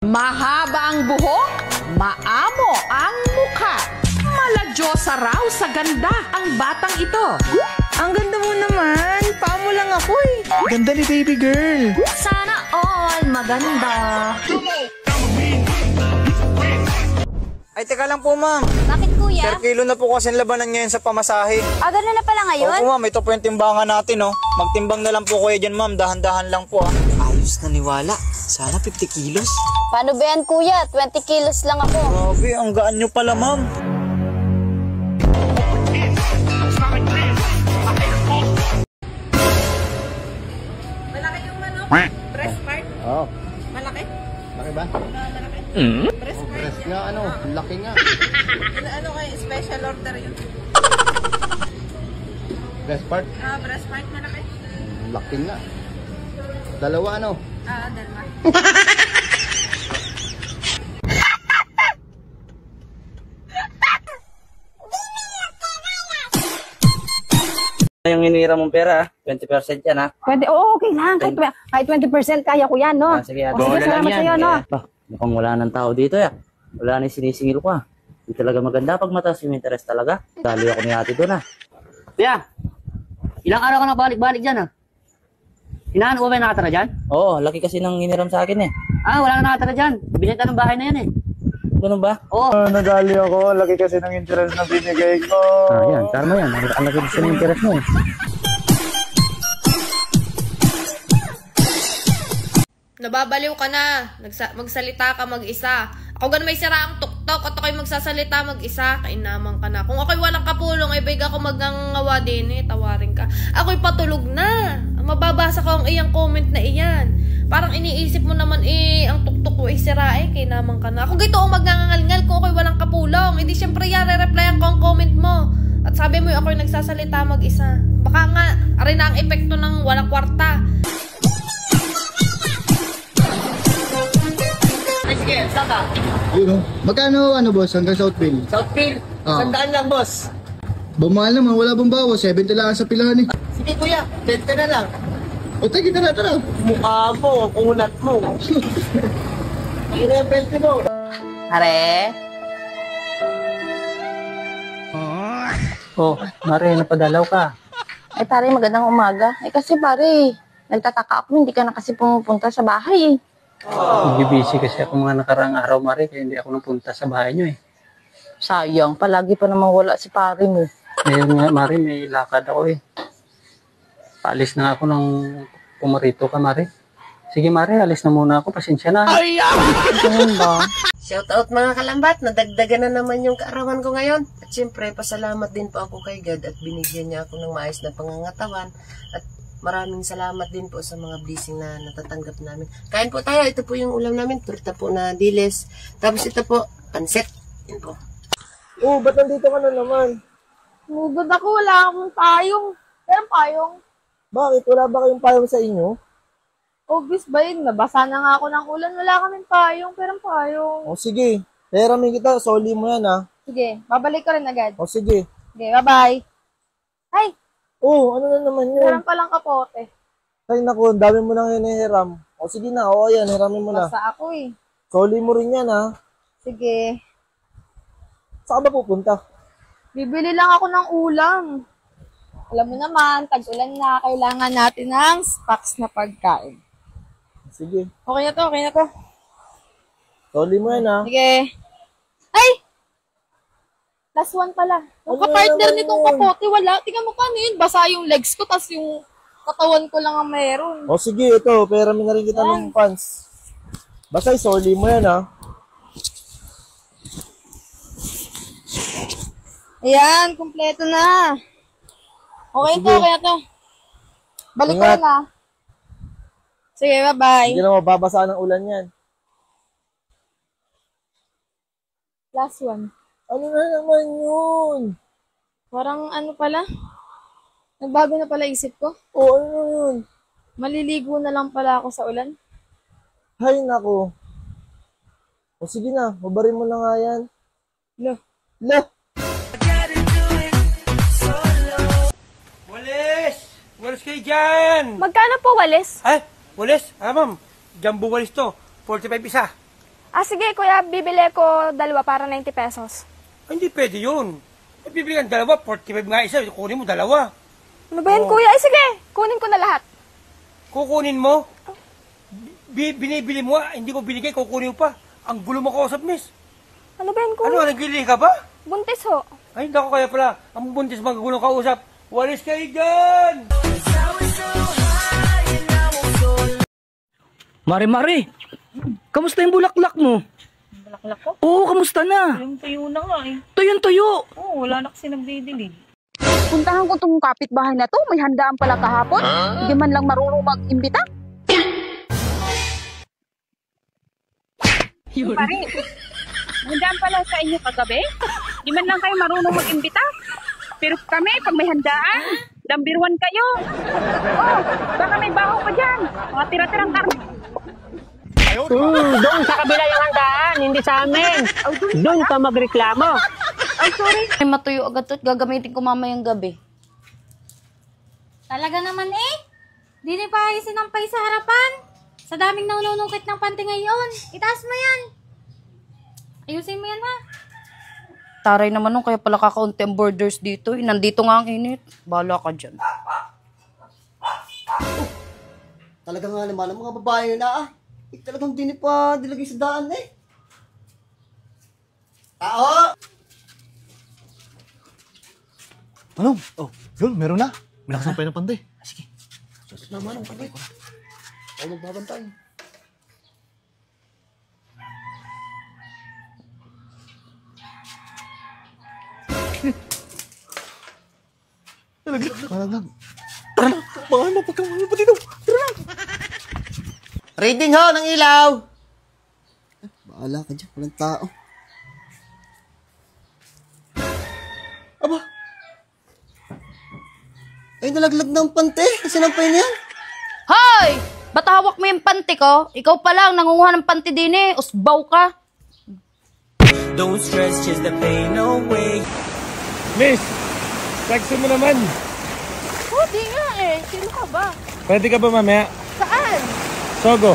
Mahaba ang buhok, maamo ang mukha. Maladyosa raw sa ganda ang batang ito. Ang ganda mo naman. Paamo lang ako eh. Ganda ni baby girl. Sana all maganda. Ay, teka lang po, ma'am. Bakit kuya? Per kilo na po kasi ang labanan ngayon sa pamasahe. Gano'n na pala ngayon? Opo, ma'am. Ito po yung timbangan natin, oh. Magtimbang na lang po kayo dyan, ma'am. Dahan-dahan lang po, ah. Ayos na niwala. Sana 50 kilos. Paano ba yan kuya? 20 kilos lang ako. Grabe, ang gaan nyo pala, ma'am. Malaki yung manok? Breast part? Oo. Malaki? Laki ba? Malaki? Breast part? Breast nga, ano? Laki nga. Ano kayo? Special order yun? Breast part? Breast part malaki? Laki nga. Dalawa, ano? Dalawa. Yung hinira mong pera, 20% yan, ha? Pwede, okay lang. Kahit 20% kaya ko yan, no? Sige, Sige, salamat sa'yo, no? Mukhang wala ng tao dito, ya. Wala na yung sinisingil ko, ha. Hindi talaga maganda pag mataas yung interest talaga. Dali ako ni ate doon, ha. Kuya, ilang araw ka na balik-balik dyan, ha? Hinahan ko ba yung nakatara dyan? Oo, laki kasi nang hiniram sa akin, eh. Wala na nakatara dyan. Binenta ng bahay na yan, eh. Ganun ba? Oo. Nagali ako. Laki kasi ng interest na binigay ko. Yan. Tama yan. Ang laki kasi ng interest mo, eh. Nababaliw ka na. Magsalita ka mag-isa. Ako gan may sira ang tuktok at ako'y magsasalita mag-isa. Kainamang ka na. Kung ako'y walang kapulong, ay big ako magngangawa din, eh. Tawarin ka. Ako'y patulog na. Mababasa ko ang iyang comment na iyan. Parang iniisip mo naman, ang tuktok ko ay sira, eh. Kainamang ka na. Kung gito ang magngangalngal, kung ako'y walang kapulong, hindi syempre yan, re-replyan ko ang comment mo. At sabi mo, ako'y nagsasalita mag-isa. Baka nga, arin na ang epekto ng walang kwarta. Sige, saka. Yun, oh. Magkano, boss? Hanggang Southfield? Southfield, Sandaan lang, boss. Bumahal naman, wala bang bawas? 70 lang sa pilahan eh. Sige, kuya. 20 na lang. O, tagi, tara. Mukha mo, kunat mo. Sige na yung 20 mo. Pare? Oh, Mare, napadalaw ka. Ay, pare, magandang umaga. Kasi pare, nagtataka ako, hindi ka na kasi pumupunta sa bahay, eh. Busy kasi ako mga nakarang araw, Mare, kaya hindi ako napunta sa bahay nyo, eh. Sayang, palagi pa namang wala si pare mo. Ngayon nga, Mare, may lakad ako, eh. Paalis na ako nang pumarito ka, Mare. Sige, Mare, alis na muna ako. Pasensya na. Ganun ba? Shoutout mga kalambat, nadagdagan na naman yung kaarawan ko ngayon. At syempre, pasalamat din po ako kay God at binigyan niya ako ng maayos na pangangatawan. At maraming salamat din po sa mga blessing na natatanggap namin. Kain po tayo, ito po yung ulam namin, turta po na diles. Tapos ito po, pansit. Yan po. Ba't nandito ka na naman? Mugod ako, wala akong payong. Pero payong. Bakit? Wala ba kayong payong sa inyo? Obvious ba yun? Nabasa na nga ako ng ulan. Wala kaming payong, pero payong. O sige, peramin kita. Soli mo yan, ha? Sige, babalik ko rin agad. O sige. Okay, bye-bye. Ay, Ano na naman yun? meron palang kapote. Ay, naku, ang dami mo nang hinihiram. O sige na, ayan, hiramin mo na. Basta ako eh. Soli mo rin yan, ha? Sige. Saan ba pupunta? Bibili lang ako ng ulam. Alam mo naman, tag-ulan na, kailangan natin ng stocks na pagkain. Sige. Okay na to. Soli mo yan, ha? Sige. Ay! Last one pala. Yung Ano kapartner naman nitong yun? kapote, wala. Tingnan mo paano yun. Basa yung legs ko, tas yung katawan ko lang ang meron. O sige, ito, peramin na rin kita ng pants. Basta soli mo yan, ha? Ayan, kumpleto na. Okay Sige. na to. Balik ko Ingat. na. Sige, bye-bye. Hindi na mababasa ng ulan yan. Last one. Ano na naman yun? Parang ano pala? Nagbago na pala isip ko. Ano na yun? Maliligo na lang pala ako sa ulan. Hay nako. O sige na, babarin mo na nga yan. Lah! Walis kayo dyan! Magkano po walis? Ay, walis? Ma'am, jumbo walis to. 45 isa. Sige kuya, bibili ko 2 para 90 pesos. Ay, hindi pwede yun. Bibili ka ng 2, 45 nga isa, kunin mo 2. Ano ba yan kuya? Sige, kunin ko na lahat. Kukunin mo? Binibili mo, hindi mo binigay, kukunin mo pa. Ang gulo mo kausap, miss. Ano ba yan kuya? Ano, naglili ka ba? Buntis ho. Ay, hindi ako kaya pala. Ang buntis magagulong kausap. Walis kayo dyan! Mare, kamusta yung bulaklak mo? Bulaklak ko? Oo, kamusta na? Yung tuyo na nga eh. Tuyong-tuyo. Oo, wala na kasi nagdidilig. Puntahan ko tong kapitbahay na to. May handaan pala kahapon. Hindi man lang marunong mag-imbita. Pare, handaan pala sa inyo kagabi. Di man lang kayo marunong mag-imbita. Pero kami, pag may handaan, number 1 kayo. Oh, baka may baho pa dyan. Mga tira-tirang karne. Doon sa kabila yung handaan, hindi sa amin. Doon ka magreklamo. Ay, sorry. Ay, matuyo agad to. Gagamitin ko mamayang gabi. Talaga naman eh. Di pa kayo sinampay sa harapan. Sa daming nanunungkit ng panty ngayon. Itaas mo yan. Ayusin mo yan ha. Taray naman nung kaya pala kakaunti ang borders dito. Nandito nga ang init. Bahala ka dyan. Talaga nga naman, ang mga babae na talagang di pa dilagay sa daan eh. Tao! Ano? Oh, yun, meron na. May nakasampay ng pante. Sige. Susunod naman ang pante. Ako magbabantay. Malaglag. Tara na. Baka mapagkamali pa dito. Tara na. Reading ho ng ilaw! Bahala ka dyan, walang tao. Aba! Ay, nalaglag ng pante. Sinampay niya. Hoy! Ba't hawak mo yung panty ko? Ikaw pa lang, nangunguha ng panty din eh. Usbaw ka. Don't stress, just the pain away. Miss, sexy mo naman. Oh, di nga eh. Sino ka ba? Pwede ka ba mamaya? Saan? Sogo.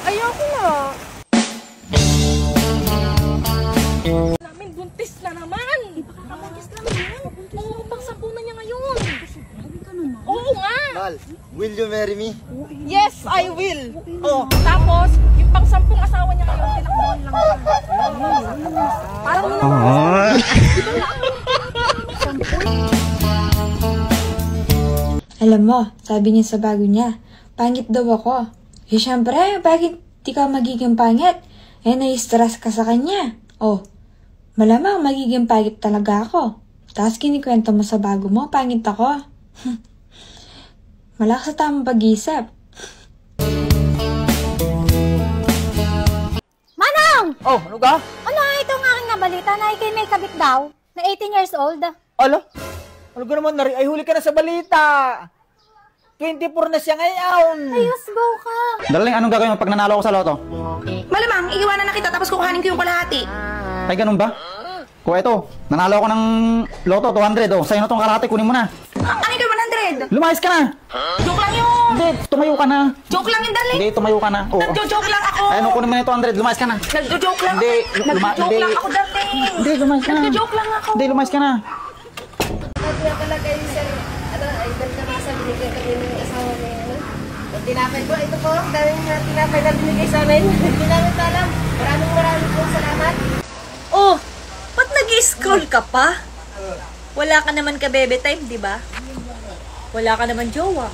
Ayoko na. Namin buntis na naman. Buntis na naman. Oo, pang-10 na niya ngayon. Oo nga. Mal, will you marry me? Yes, I will. Oh, tapos, yung pang-10 asawa niya ngayon, tinakbuhan lang siya. Parang Alam mo, sabi niya sa bago niya, pangit daw ako. Eh syempre, bakit di ka magiging pangit? Eh nai-stress ka sa kanya. Oh, malamang magiging pangit talaga ako. Tapos kinikwento mo sa bago mo, pangit ako. Wala ka sa tamang pag-isip. Manong! Oh, ano ka? Ano itong aking nabalita na ikay may kabit daw? Na 18 years old? Alo? Ano ka naman, Nari? Ay, huli ka na sa balita. 24 na siya ngayon. Ayos, go ka. Darling, anong gagawin mo pag nanalo ko sa loto? Malamang, iiwanan na kita tapos kukuhanin ko yung kalahati. Ay, ganun ba? Kung ito, nanalo ako ng loto, 200. Oh, sa'yo na tong karate, kunin mo na. Ano yung 100? Lumayas ka na! Joke lang yun! Hindi, tumayo ka na. Joke lang yun, darling. Hindi, tumayo ka na. Oo. Nagjo-joke lang ako. Ayun, kunin mo na yung 200, lumayas ka na. Nagjo-joke lang Hindi, ako. Nagjo-joke lang ako, darling. Hindi, lumayas ka na. Nagjo-joke lang ako. Hindi, lumayas ka na. Kaya pala kayo, sir, ay nagkamasa, binigyan kami ng asawa niya, Ang tinapay ko, ito po, daming tinapay na binigay sa amin. Hindi namin ito alam. Maraming po salamat. Oh, ba't nag-scroll ka pa? Wala ka naman ka bebe time, di ba? Wala ka naman jowa.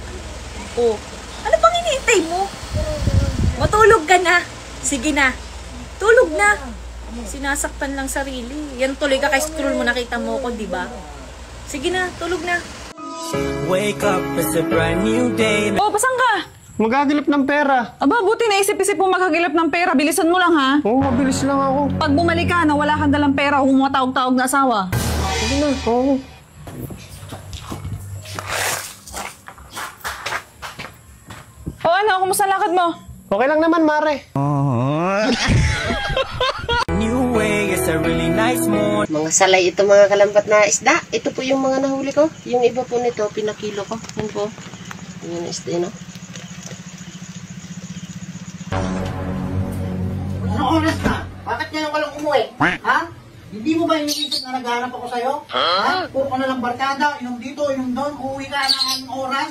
Oh, ano bang hinihintay mo? Matulog ka na. Sige na. Tulog na. Sinasaktan lang sarili. Yan tuloy ka kay scroll mo, nakita mo ko, di ba? Sige na, tulog na. Wake up, it's a brand new day. Oh, pasan ka? Magagilap ng pera. Aba, buti naisip-isip mo magagilap ng pera. Bilisan mo lang, ha? Oo, mabilis lang ako. Pag bumalik ka na wala kang dalang pera, kung mga taog-taog na asawa. Sige na, oo. O ano, kumusta lakad mo? Okay lang naman, Mare. New way, it's a really nice morning. Mga salay ito mga kalambat na isda. Ito po yung mga nahuli ko. Yung iba po nito, pinakilo ko. Yan po. Yan isda, no? oras na? Bakit ngayon ka lang umuwi? Ha? Hindi mo ba iniisip na naghahanap ako sa'yo? Ha? Puro ka na lang barkada, inom dito, inom doon, uuwi ka na ng oras?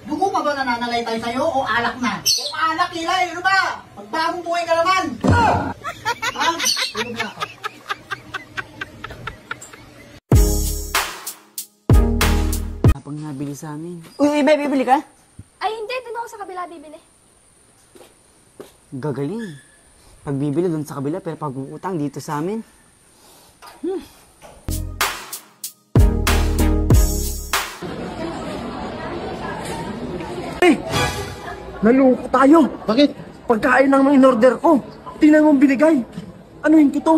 Dugo pa ba nananalay tayo sa'yo o alak na? Kung alak, Lilay, ano ba? Magbagong buhay ka naman! Ha? Inom na ako. Habang nabili sa amin. Uy, babe, bibili ka? Ay, hindi. Doon ako sa kabila bibili. Gagaling. Pagbibili doon sa kabila, pero pag utang dito sa amin. Hey! Nalungkot tayo. Bakit? Pagkain ng in-order ko. Tingnan mo binigay. Anuhin ko to?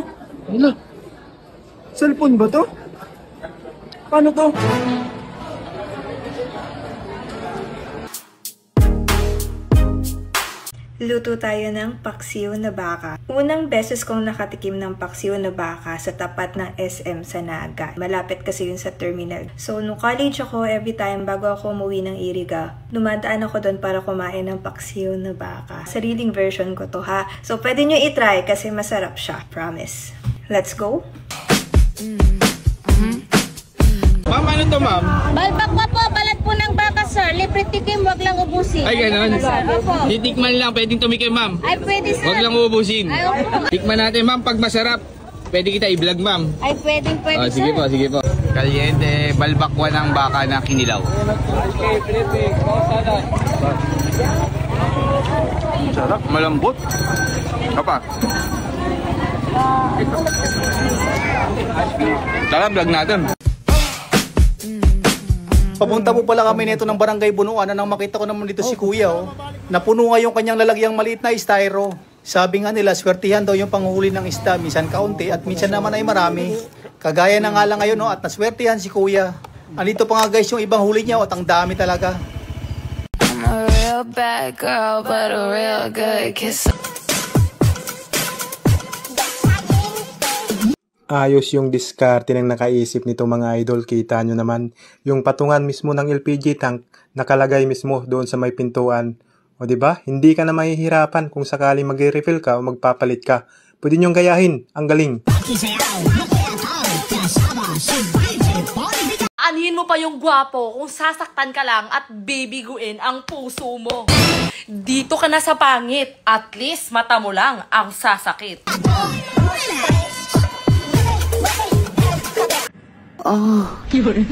Ano? Cellphone ba to? Paano to? Luto tayo ng paksiw na baka. Unang beses kong nakatikim ng paksiw na baka sa tapat ng SM sa Naga. Malapit kasi yun sa terminal. So, nung college ako, every time bago ako umuwi ng Iriga, dumadaan ako doon para kumain ng paksiw na baka. Sariling version ko to ha. So, pwede nyo itry kasi masarap siya. Promise. Let's go! Ma'am, ano to, ma'am? Balbak pa po, balat po ng baka, sir. Libre tikim, wag lang ubusin. Ay, ganun. Opo. Titikman lang, pwedeng tumikim, ma'am. Ay, pwede, sir. Wag lang ubusin. Ay, opo. Tikman natin, ma'am, pag masarap. Pwede kita i-vlog, ma'am. Ay, pwede, sir. Sige po, sige po. Kaliente, balbakwa ng baka na kinilaw. Sarap, malambot. Kapa. Tara, vlog natin. Papunta po pala kami nito ng Barangay Bunuan na nang makita ko naman dito si Kuya. Oh. Napuno nga yung kanyang lalagyang maliit na styro. Sabi nga nila, swertihan daw yung panghuli ng isda. Minsan kaunti at minsan naman ay marami. Kagaya na nga lang ngayon at naswertihan si Kuya. Andito pa nga guys yung ibang huli niya at ang dami talaga. I'm a real bad girl but a real good kisser. Ayos yung diskarte ng nakaisip nito mga idol. Kita nyo naman yung patungan mismo ng LPG tank nakalagay mismo doon sa may pintuan. O diba? Hindi ka na mahihirapan kung sakali mag-refill ka o magpapalit ka. Pwede nyong gayahin. Ang galing. Anhin mo pa yung gwapo kung sasaktan ka lang at bibiguin ang puso mo. Dito ka na sa pangit. At least mata mo lang ang sasakit. Oh, yun.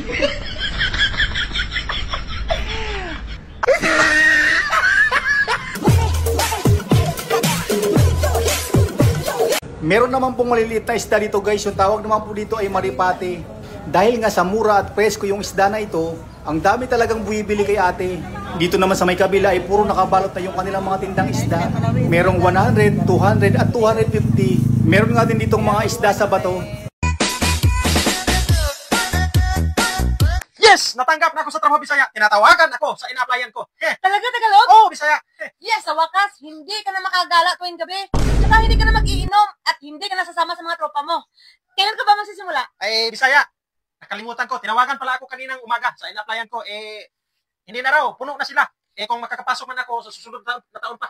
Meron naman pong maliliit na isda dito guys. Yung tawag naman po dito ay maripate. Dahil nga sa mura at presko yung isda na ito, ang dami talagang buwibili kay ate. Dito naman sa may kabila ay puro nakabalot na yung kanilang mga tindang isda. Merong 100, 200 at 250. Meron nga din ditong mga isda sa bato. Yes! Natanggap na ako sa trabaho, Bisaya. Tinatawagan ako sa ina-applyan ko. Talaga, Tagalog? Oo, Bisaya. Yes, sa wakas, hindi ka na makagala tuwing gabi. Saka hindi ka na mag-iinom at hindi ka na sasama sa mga tropa mo. Kailan ka ba magsisimula? Ay, Bisaya. Nakalimutan ko. Tinawagan pala ako kaninang umaga sa ina-applyan ko. Hindi na raw. Puno na sila. Kung makakapasok man ako sa susunod na taon pa.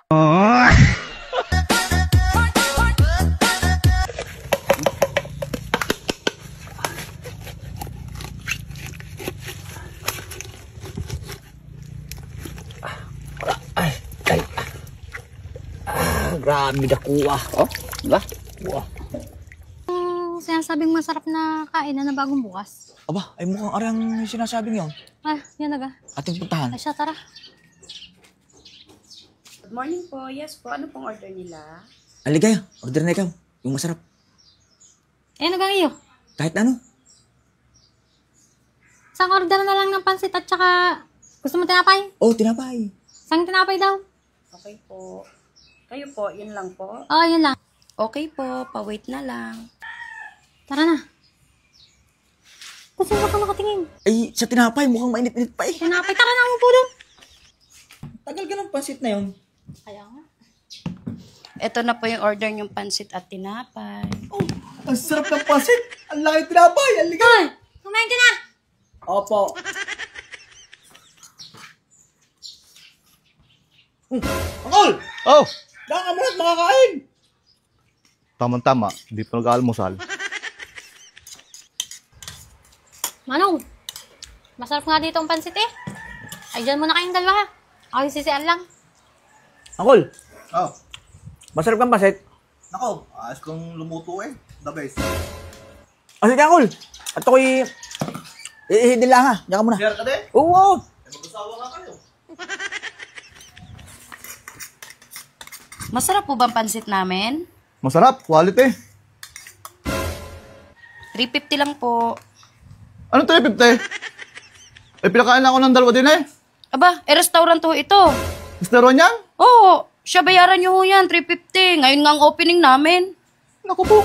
Grabe na kuha. Oh, diba? Kuha. Sinasabing masarap na kainan na bagong bukas. Aba, ay mukhang arang sinasabing yun. Ah, yan naga. Ating puntahan. Ay siya, tara. Good morning po. Yes po. Ano pong order nila? Aligaya, order na ikaw. Yung masarap. Eh, nagang iyo. Kahit ano. Sang order na lang ng pansit at saka gusto mo tinapay? Oh, tinapay. Sang tinapay daw? Okay po. Kayo po, yun lang po. Oh, yun lang. Okay po. Pa-wait na lang. Tara na. Kasi ka nakatingin. Ay, sa tinapay, mukhang mainit-init pa eh. Tinapay, tara na mo po doon. Tagal ka ng pansit na yun. Kaya nga. Ito na po yung order yung pansit at tinapay. Oh, ang sarap ng pansit. Ang laki tinapay. Ang ligay. Hoy, kumain ka na. Opo. Uncle! Oh! Daka ka muna at makakain. Tama-tama, hindi pa nag-aalmusal. Manong, masarap nga dito ang pansit eh. Ay, dyan muna kayong dalawa ha. Ako yung sisian lang. Uncle, Oh, masarap kang pasit. nako, ayos kong lumuto eh. The best. Sige, Uncle. At ako'y ihidin lang ha. Diyan ka muna. Share ka din? Oo. Mag-usawa nga kayo. Masarap po ba ang pansit namin? Masarap, quality. 350 lang po. Anong 350? Eh, pinakain lang ako ng dalawa din eh. Aba, restaurant ho ito. Restaurant yan? Oo, siya bayaran niyo ho yan, 350. Ngayon nga ang opening namin. Naku po.